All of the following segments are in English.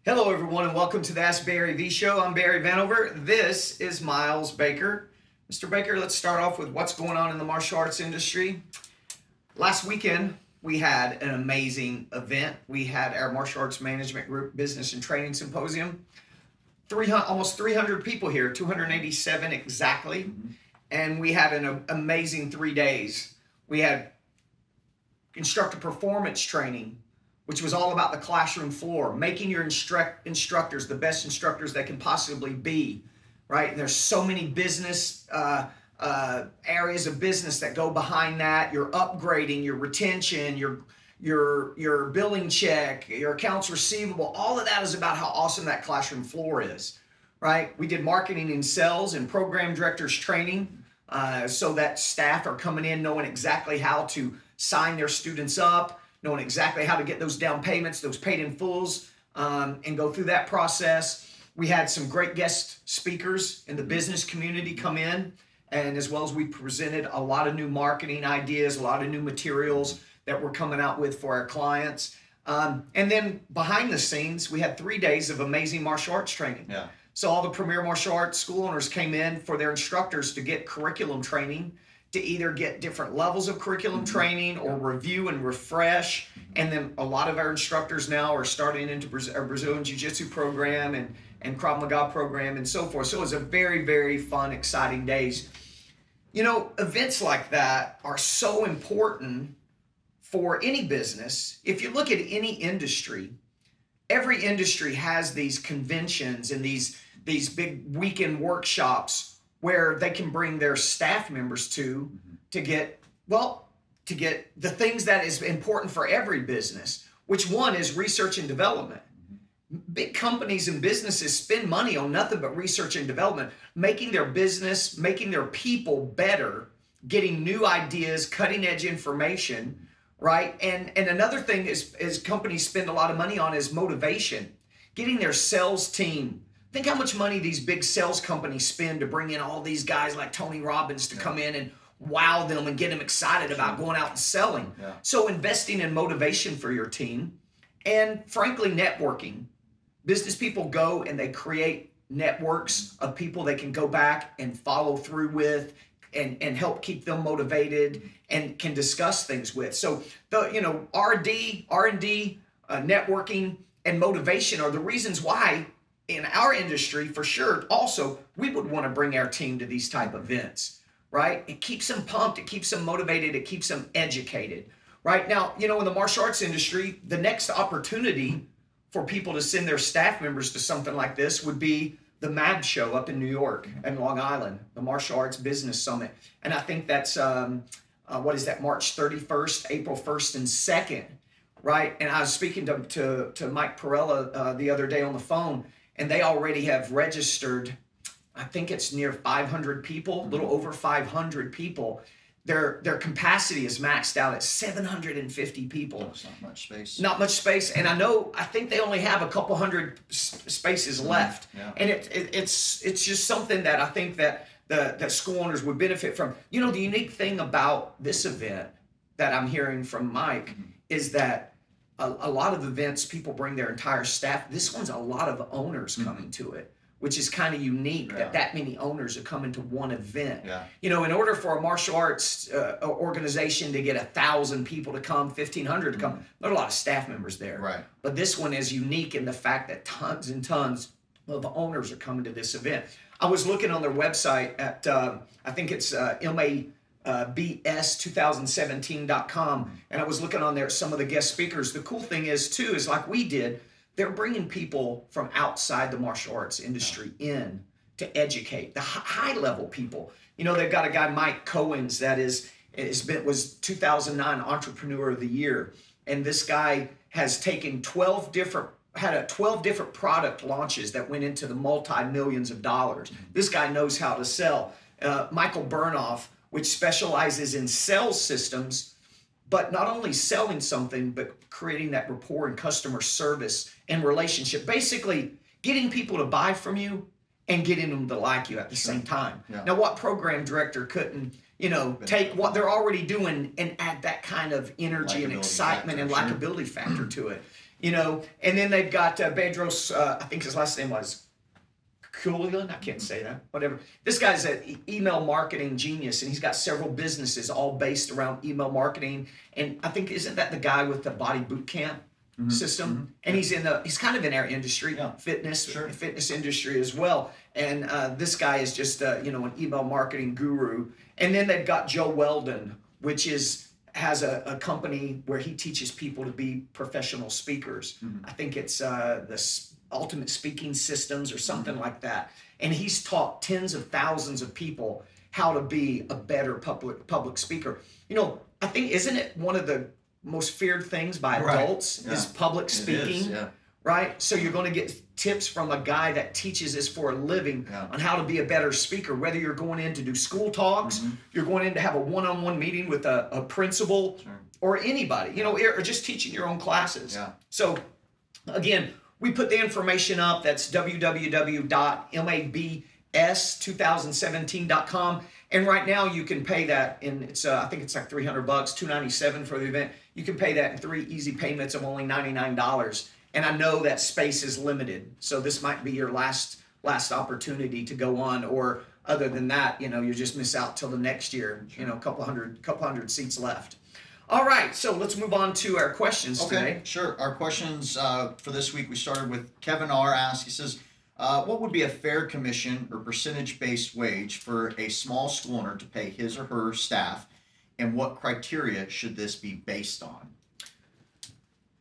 Hello, everyone, and welcome to the Ask Barry V Show. I'm Barry Vanover. This is Miles Baker. Mr. Baker, let's start off with what's going on in the martial arts industry. Last weekend, we had an amazing event. We had our Martial Arts Management Group Business and Training Symposium. Almost 300 people here, 287 exactly. And we had an amazing 3 days. We had instructor performance training, which was all about the classroom floor, making your instructors the best instructors they can possibly be, right? And there's so many business areas of business that go behind that. Your upgrading, your retention, your billing check, your accounts receivable, all of that is about how awesome that classroom floor is, right? We did marketing and sales and program directors training so that staff are coming in knowing exactly how to sign their students up, knowing exactly how to get those down payments, those paid in fulls, and go through that process. We had some great guest speakers in the business community come in, and as well as we presented a lot of new marketing ideas, a lot of new materials that we're coming out with for our clients. And then behind the scenes, we had 3 days of amazing martial arts training. Yeah. So all the premier martial arts school owners came in for their instructors to get curriculum training, to either get different levels of curriculum training or review and refresh. And then a lot of our instructors now are starting into our Brazilian Jiu-Jitsu program and Krav Maga program and so forth. So it was a very, very fun, exciting days. You know, events like that are so important for any business. If you look at any industry, every industry has these conventions and these big weekend workshops where they can bring their staff members to get the things that is important for every business, which one is research and development. Big companies and businesses spend money on nothing but research and development, making their business, making their people better, getting new ideas, cutting edge information, right? And another thing is companies spend a lot of money on is motivation, getting their sales team. Think how much money these big sales companies spend to bring in all these guys like Tony Robbins to come in and wow them and get them excited about going out and selling. Yeah. So investing in motivation for your team and frankly, networking. Business people go and they create networks of people they can go back and follow through with and help keep them motivated and can discuss things with. So the R&D, networking, and motivation are the reasons why in our industry, for sure, also, we would want to bring our team to these type of events, right? It keeps them pumped, it keeps them motivated, it keeps them educated, right? Now, in the martial arts industry, the next opportunity for people to send their staff members to something like this would be the MAB show up in New York and Long Island, the Martial Arts Business Summit. And I think that's, March 31st, April 1st and 2nd, right? And I was speaking to Mike Perella the other day on the phone, and they already have registered, I think it's near 500 people, a little over 500 people. Their capacity is maxed out at 750 people. It's not much space. Not much space, and I think they only have a couple hundred spaces left. Yeah. And it's just something that I think that that school owners would benefit from. The unique thing about this event that I'm hearing from Mike is that a lot of events people bring their entire staff. This one's a lot of owners coming to it, which is kind of unique that many owners are coming to one event. Yeah. In order for a martial arts organization to get 1,000 people to come, 1,500 to come, there are a lot of staff members there. Right. But this one is unique in the fact that tons and tons of the owners are coming to this event. I was looking on their website at, I think it's MABS2017.com, and I was looking on there at some of the guest speakers. The cool thing is like we did, they're bringing people from outside the martial arts industry in to educate the high-level people. They've got a guy, Mike Cohen's, that was 2009 Entrepreneur of the Year, and this guy has taken 12 different product launches that went into the multi-millions of dollars. This guy knows how to sell. Michael Burnoff, which specializes in sales systems, but not only selling something, but creating that rapport and customer service and relationship. Basically, getting people to buy from you and getting them to like you at the same time. Yeah. Now, what program director couldn't take what they're already doing and add that kind of energy and excitement and likability factor to it. And then they've got Bedros, I think his last name was Kulian, I can't say that, whatever. This guy's an email marketing genius, and he's got several businesses all based around email marketing. And I think, isn't that the guy with the body boot camp system? And he's kind of in our industry, fitness industry as well. And this guy is just an email marketing guru. And then they've got Joe Weldon, which has a company where he teaches people to be professional speakers. I think it's the Ultimate Speaking Systems or something like that. And he's taught tens of thousands of people how to be a better public speaker. I think, isn't it one of the most feared things by adults is public speaking? Right? So you're going to get tips from a guy that teaches this for a living on how to be a better speaker, whether you're going in to do school talks, you're going in to have a one-on-one meeting with a principal or anybody, or just teaching your own classes. So again, we put the information up. That's www.mabs2017.com. And right now you can pay that it's I think it's like $300, $297 for the event. You can pay that in 3 easy payments of only $99. And I know that space is limited, so this might be your last opportunity to go on. Or other than that, you just miss out till the next year. A couple hundred seats left. All right, so let's move on to our questions today. Sure. Our questions for this week, we started with Kevin R. He says, what would be a fair commission or percentage-based wage for a small school owner to pay his or her staff, and what criteria should this be based on?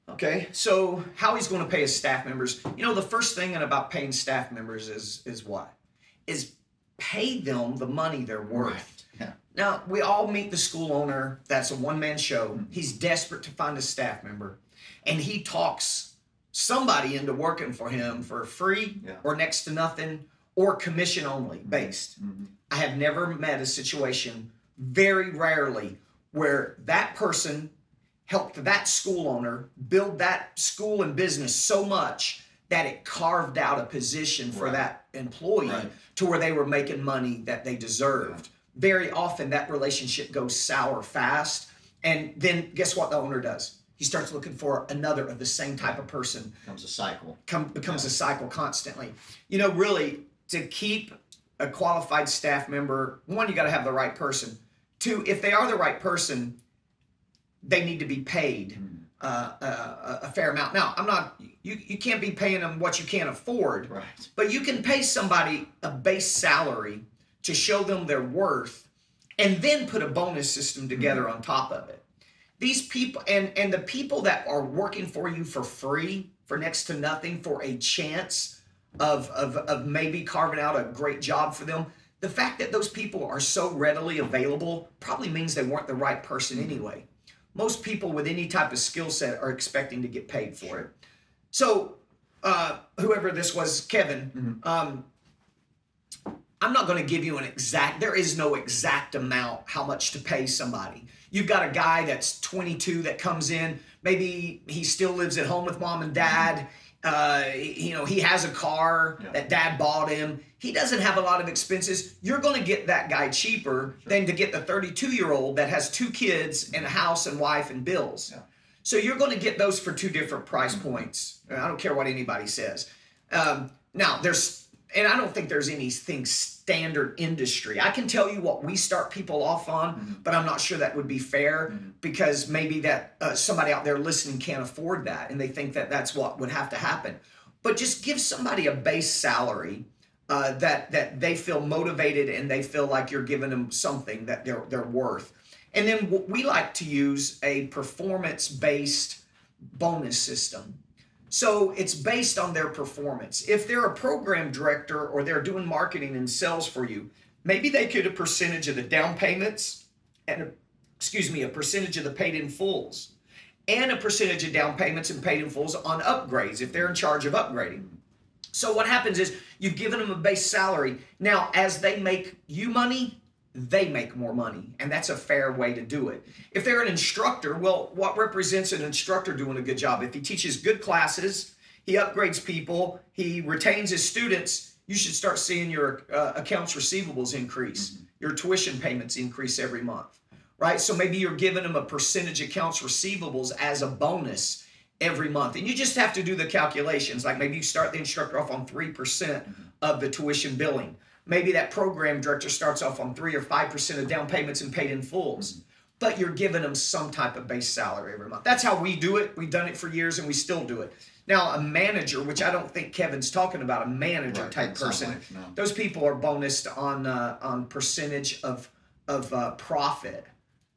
Okay, so how he's going to pay his staff members. The first thing about paying staff members is what? Is pay them the money they're worth. Right. Yeah. Now, we all meet the school owner that's a one-man show. He's desperate to find a staff member, and he talks somebody into working for him for free or next to nothing or commission only based. I have never met a situation, very rarely, where that person helped that school owner build that school and business so much that it carved out a position for that employee to where they were making money that they deserved. Very often that relationship goes sour fast, and then guess what the owner does? He starts looking for another of the same type of person. Becomes a cycle. Becomes a cycle constantly. Really, to keep a qualified staff member, one, you got to have the right person. Two, if they are the right person, they need to be paid a fair amount. Now, you can't be paying them what you can't afford, but you can pay somebody a base salary to show them their worth, and then put a bonus system together on top of it. These people, and the people that are working for you for free, for next to nothing, for a chance of maybe carving out a great job for them, the fact that those people are so readily available probably means they weren't the right person anyway. Most people with any type of skill set are expecting to get paid for it. So whoever this was, Kevin, I'm not going to give you there is no exact amount how much to pay somebody. You've got a guy that's 22 that comes in, maybe he still lives at home with mom and dad. He has a car that dad bought him. He doesn't have a lot of expenses. You're going to get that guy cheaper than to get the 32-year-old that has 2 kids and a house and wife and bills. So you're going to get those for 2 different price points. I don't care what anybody says. Now, and I don't think there's anything standard industry. I can tell you what we start people off on, but I'm not sure that would be fair because maybe that somebody out there listening can't afford that and they think that that's what would have to happen. But just give somebody a base salary that they feel motivated and they feel like you're giving them something that they're worth. And then we like to use a performance-based bonus system. So it's based on their performance. If they're a program director or they're doing marketing and sales for you, maybe they get a percentage of the down payments and a percentage of the paid in fulls and a percentage of down payments and paid in fulls on upgrades if they're in charge of upgrading. So what happens is you've given them a base salary. Now, as they make you money, they make more money, and that's a fair way to do it. If they're an instructor, well, what represents an instructor doing a good job? If he teaches good classes, he upgrades people, he retains his students, you should start seeing your accounts receivables increase, your tuition payments increase every month, right? So maybe you're giving them a percentage accounts receivables as a bonus every month. And you just have to do the calculations. Like maybe you start the instructor off on 3% of the tuition billing. Maybe that program director starts off on 3 or 5% of down payments and paid in fulls. But you're giving them some type of base salary every month. That's how we do it. We've done it for years and we still do it. Now, a manager, which I don't think Kevin's talking about, a manager type person, those people are bonused on percentage of profit,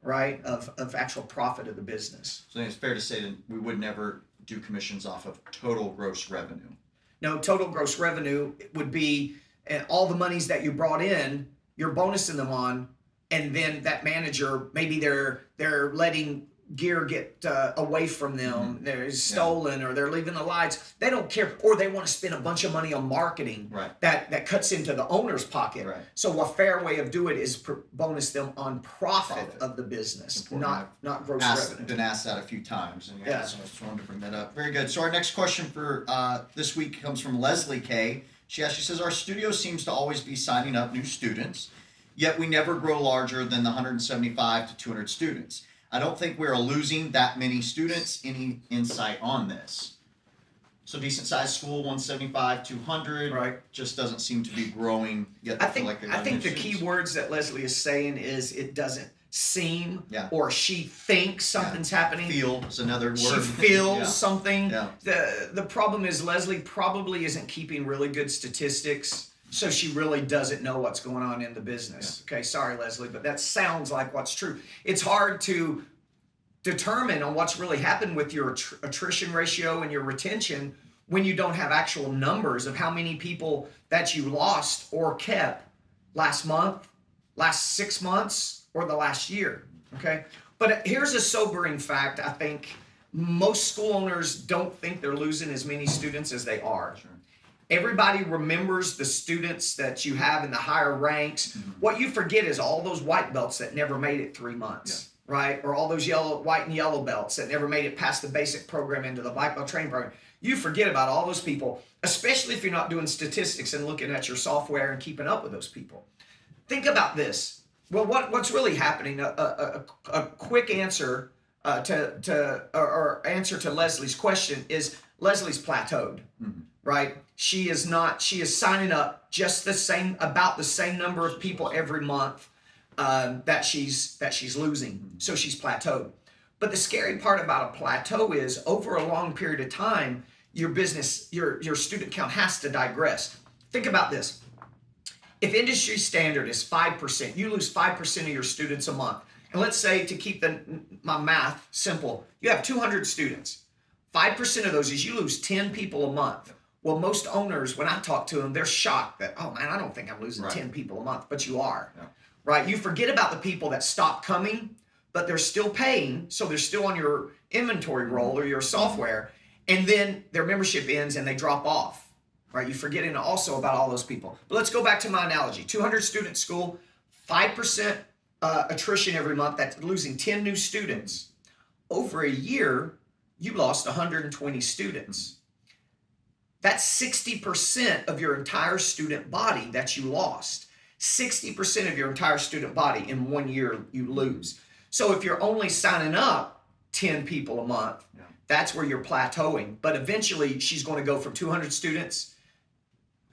right? Of actual profit of the business. So I think it's fair to say that we would never do commissions off of total gross revenue. No, total gross revenue would be all the monies that you brought in, you're bonusing them on, and then that manager, maybe they're letting gear get away from them, they're stolen, or they're leaving the lights. They don't care, or they want to spend a bunch of money on marketing that cuts into the owner's pocket. So a fair way of doing it is bonus them on profit of the business, not gross revenue. Been asked that a few times, and so I just wanted to bring that up. Very good. So our next question for this week comes from Leslie K. She says, our studio seems to always be signing up new students, yet we never grow larger than the 175 to 200 students. I don't think we're losing that many students. Any insight on this? So decent sized school, 175, 200, just doesn't seem to be growing yet. I think the key words that Leslie is saying is it doesn't seem, or she thinks something's happening. Feel is another word. She feels something. The problem is Leslie probably isn't keeping really good statistics, so she really doesn't know what's going on in the business. Okay, sorry, Leslie, but that sounds like what's true. It's hard to determine on what's really happened with your attrition ratio and your retention when you don't have actual numbers of how many people that you lost or kept last month, last 6 months, or the last year. Okay, but here's a sobering fact. I think most school owners don't think they're losing as many students as they are. Everybody remembers the students that you have in the higher ranks. What you forget is all those white belts that never made it 3 months, right? Or all those white and yellow belts that never made it past the basic program into the black belt training program. You forget about all those people, especially if you're not doing statistics and looking at your software and keeping up with those people. Think about this. Well, what's really happening? A quick answer or answer to Leslie's question is Leslie's plateaued. Right? She is signing up just about the same number of people every month that she's losing. So she's plateaued. But the scary part about a plateau is over a long period of time, your student count has to digress. Think about this. If industry standard is 5%, you lose 5% of your students a month. And let's say, to keep my math simple, you have 200 students. 5% of those is you lose 10 people a month. Well, most owners, when I talk to them, they're shocked that, oh man, I don't think I'm losing 10 people a month, but you are, right? You forget about the people that stop coming, but they're still paying, so they're still on your inventory roll or your software, and then their membership ends and they drop off, right? You're forgetting also about all those people. But let's go back to my analogy. 200 student school, 5% attrition every month, that's losing 10 new students. Over a year, you lost 120 students. That's 60% of your entire student body that you lost. 60% of your entire student body in 1 year you lose. So if you're only signing up 10 people a month, that's where you're plateauing. But eventually she's going to go from 200 students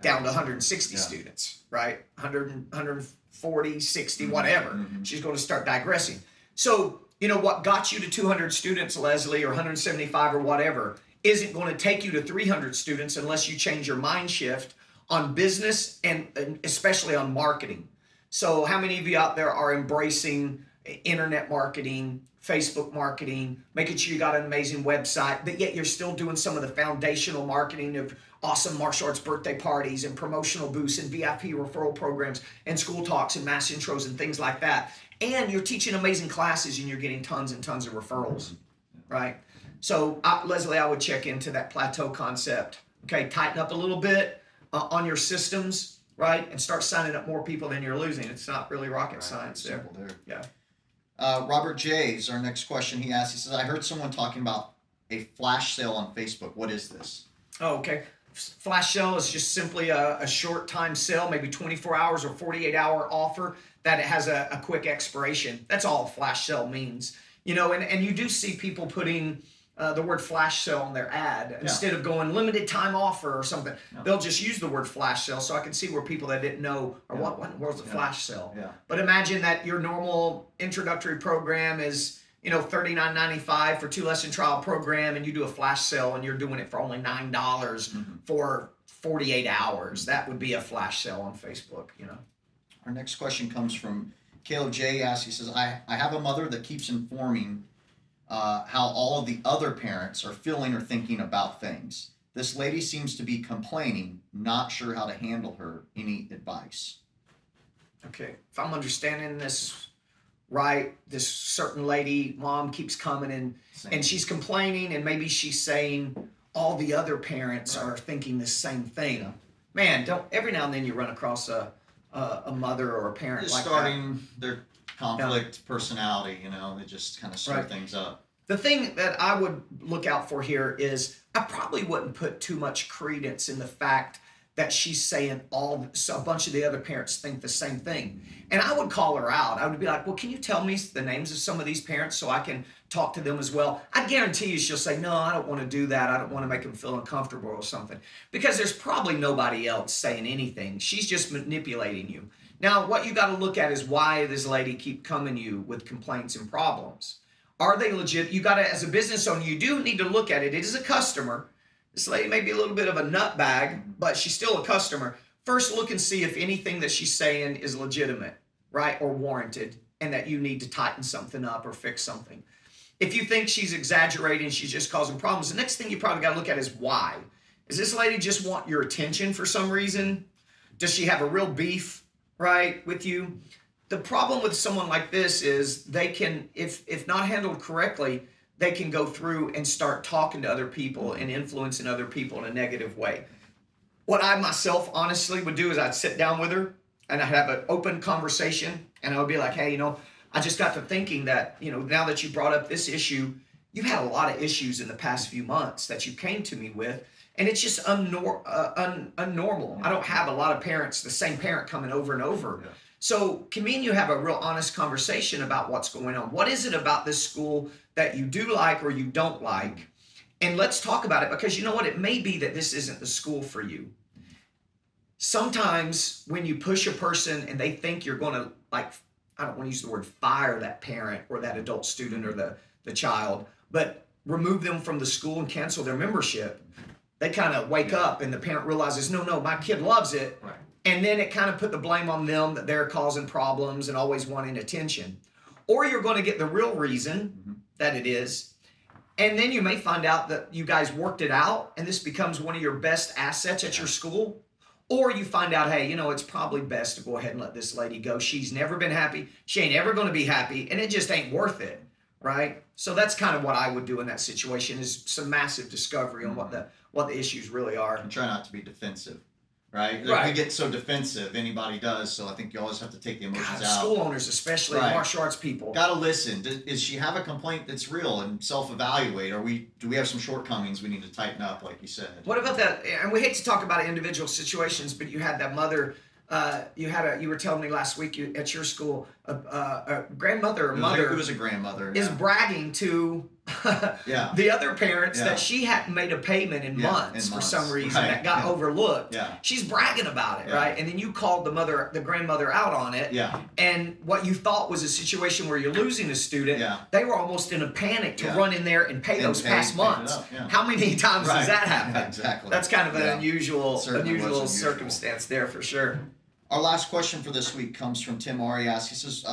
down to 160 students, right? 100, 140, 60, whatever. She's going to start digressing. So, what got you to 200 students, Leslie, or 175 or whatever, isn't going to take you to 300 students unless you change your mind shift on business and especially on marketing. So how many of you out there are embracing internet marketing, Facebook marketing, making sure you got an amazing website, but yet you're still doing some of the foundational marketing of awesome martial arts birthday parties and promotional booths and VIP referral programs and school talks and mass intros and things like that. And you're teaching amazing classes and you're getting tons and tons of referrals, right? So, Leslie, I would check into that plateau concept. Okay, tighten up a little bit on your systems, right? And start signing up more people than you're losing. It's not really rocket science there. Robert J. is our next question. He says, I heard someone talking about a flash sale on Facebook. What is this? Oh, okay. Flash sale is just simply a short time sale, maybe 24 hours or 48-hour offer that it has a quick expiration. That's all a flash sale means. And you do see people putting the word flash sale on their ad instead of going limited time offer or something. They'll just use the word flash sale. So I can see where people that didn't know or what in the world's a flash sale. But imagine that your normal introductory program is $39.95 for 2-lesson trial program, and you do a flash sale and you're doing it for only $9 for 48 hours. That would be a flash sale on Facebook. Our next question comes from Caleb J. He says, I have a mother that keeps informing how all of the other parents are feeling or thinking about things. This lady seems to be complaining, not sure how to handle her. Any advice? Okay, if I'm understanding this right, this certain lady, mom keeps coming and she's complaining, and maybe she's saying all the other parents are thinking the same thing. Man, every now and then you run across a mother or a parent just like starting their conflict personality, they just kind of stir things up. The thing that I would look out for here is I probably wouldn't put too much credence in the fact that she's saying a bunch of the other parents think the same thing. And I would call her out. I would be like, well, can you tell me the names of some of these parents so I can talk to them as well? I guarantee you she'll say, no, I don't want to do that. I don't want to make them feel uncomfortable or something. Because there's probably nobody else saying anything. She's just manipulating you. Now, what you got to look at is why this lady keep coming to you with complaints and problems. Are they legit? You got to, as a business owner, you do need to look at it. It is a customer. This lady may be a little bit of a nutbag, but she's still a customer. First, look and see if anything that she's saying is legitimate, right, or warranted, and that you need to tighten something up or fix something. If you think she's exaggerating, she's just causing problems, the next thing you probably got to look at is why. Does this lady just want your attention for some reason? Does she have a real beef, right, with you? The problem with someone like this is they can, if not handled correctly, they can go through and start talking to other people and influencing other people in a negative way. What I myself honestly would do is I'd sit down with her and I'd have an open conversation, and I would be like, hey, I just got to thinking that, now that you brought up this issue, you've had a lot of issues in the past few months that you came to me with, and it's just unnormal. I don't have a lot of parents, the same parent coming over and over. Yeah. So can me and you have a real honest conversation about what's going on? What is it about this school that you do like or you don't like? And let's talk about it, because you know what? It may be that this isn't the school for you. Sometimes when you push a person and they think you're going to, I don't want to use the word fire that parent or that adult student or the child, but remove them from the school and cancel their membership, they kind of wake up and the parent realizes, no, my kid loves it. Right. And then it kind of put the blame on them that they're causing problems and always wanting attention. Or you're going to get the real reason that it is. And then you may find out that you guys worked it out and this becomes one of your best assets at your school. Or you find out, hey, it's probably best to go ahead and let this lady go. She's never been happy. She ain't ever going to be happy. And it just ain't worth it, right? So that's kind of what I would do in that situation, is some massive discovery on what the issues really are. And try not to be defensive. Right? We get so defensive, anybody does, so I think you always have to take the emotions out. School owners especially, martial arts people. Got to listen. Does she have a complaint that's real, and self-evaluate? Do we have some shortcomings we need to tighten up, like you said? What about that? And we hate to talk about individual situations, but you had that mother, you were telling me last week at your school, a grandmother or mother. It was a grandmother. Is bragging to the other parents that she hadn't made a payment in months for some reason that got overlooked. Yeah. She's bragging about it, right? And then you called the grandmother out on it. Yeah. And what you thought was a situation where you're losing a student, they were almost in a panic to run in there and pay those past months. How many times does that happen? Exactly. That's kind of an unusual circumstance there for sure. Our last question for this week comes from Tim Arias. He says,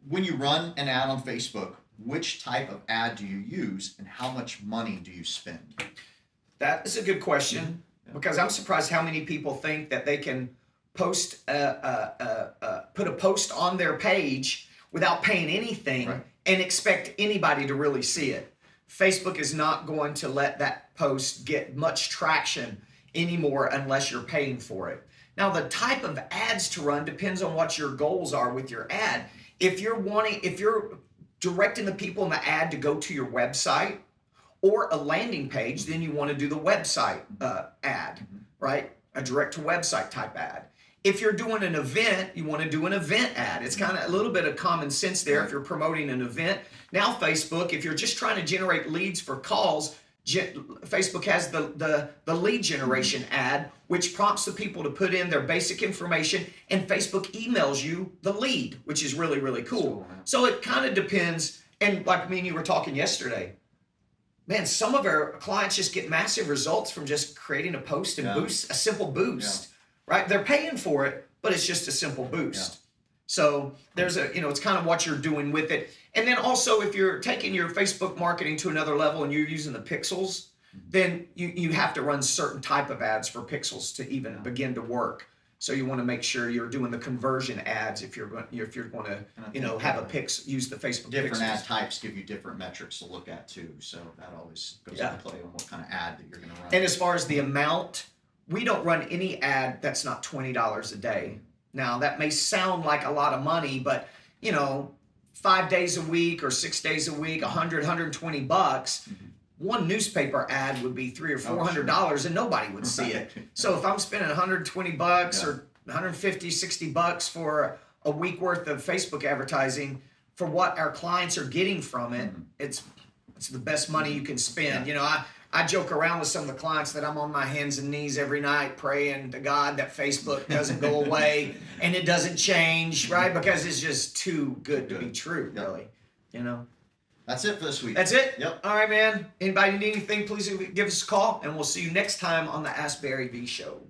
when you run an ad on Facebook, which type of ad do you use and how much money do you spend? That is a good question, because I'm surprised how many people think that they can post put a post on their page without paying anything and expect anybody to really see it. Facebook is not going to let that post get much traction anymore unless you're paying for it. Now, the type of ads to run depends on what your goals are with your ad. If you're directing the people in the ad to go to your website, or a landing page, then you want to do the website ad, right? A direct to website type ad. If you're doing an event, you want to do an event ad. It's kind of a little bit of common sense there if you're promoting an event. Now Facebook, if you're just trying to generate leads for calls, Facebook has the lead generation ad, which prompts the people to put in their basic information, and Facebook emails you the lead, which is really, really cool. So it kind of depends. And like me and you were talking yesterday, man, some of our clients just get massive results from just creating a post and boost, a simple boost, right? They're paying for it, but it's just a simple boost. Yeah. So there's it's kind of what you're doing with it. And then also, if you're taking your Facebook marketing to another level and you're using the pixels, then you have to run certain type of ads for pixels to even begin to work. So you want to make sure you're doing the conversion ads if you're going to have a use the Facebook different pixels. Ad types give you different metrics to look at too. So that always goes into play on what kind of ad that you're going to run. And as far as the amount, we don't run any ad that's not $20 a day. Now that may sound like a lot of money, but 5 days a week or 6 days a week, $120 bucks. One newspaper ad would be $300 or $400 and nobody would see it. So if I'm spending 120 bucks or 150, 60 bucks for a week worth of Facebook advertising for what our clients are getting from it, it's the best money you can spend. I joke around with some of the clients that I'm on my hands and knees every night praying to God that Facebook doesn't go away and it doesn't change, right? Because it's just too good to be true, really. That's it for this week. That's it? Yep. All right, man. Anybody need anything, please give us a call, and we'll see you next time on the Ask Barry V Show.